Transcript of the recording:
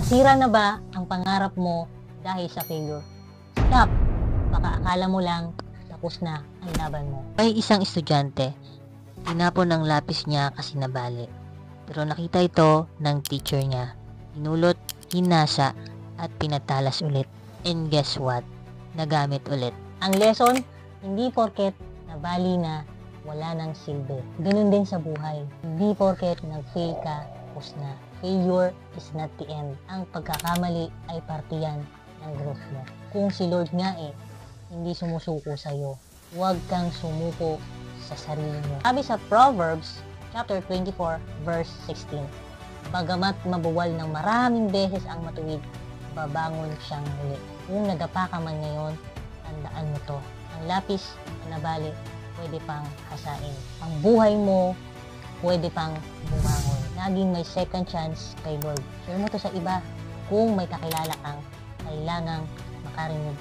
Nasira na ba ang pangarap mo dahil sa failure? Stop! Baka akala mo lang tapos na ang laban mo. May isang estudyante, tinapon ng lapis niya kasi nabali. Pero nakita ito ng teacher niya. Hinulot, hinasa, at pinatalas ulit. And guess what? Nagamit ulit. Ang lesson, hindi porket nabali na, wala nang silbi. Ganun din sa buhay. Hindi porket nag-fail ka, tapos na. Failure is not the end. Ang pagkakamali ay parte yan ng growth mo. Kung si Lord nga hindi sumusuko sa'yo, huwag kang sumuko sa sarili mo. Sabi sa Proverbs chapter 24 verse 16, bagamat mabuwal ng maraming beses ang matuwid, babangon siyang muli. Kung nadapa ka man ngayon, tandaan mo to. Ang lapis na nabali, pwede pang hasain. Ang buhay mo, pwede pang bumangon. Laging may second chance kay Lord. Share mo to sa iba kung may kakilala kang kailangang makarinig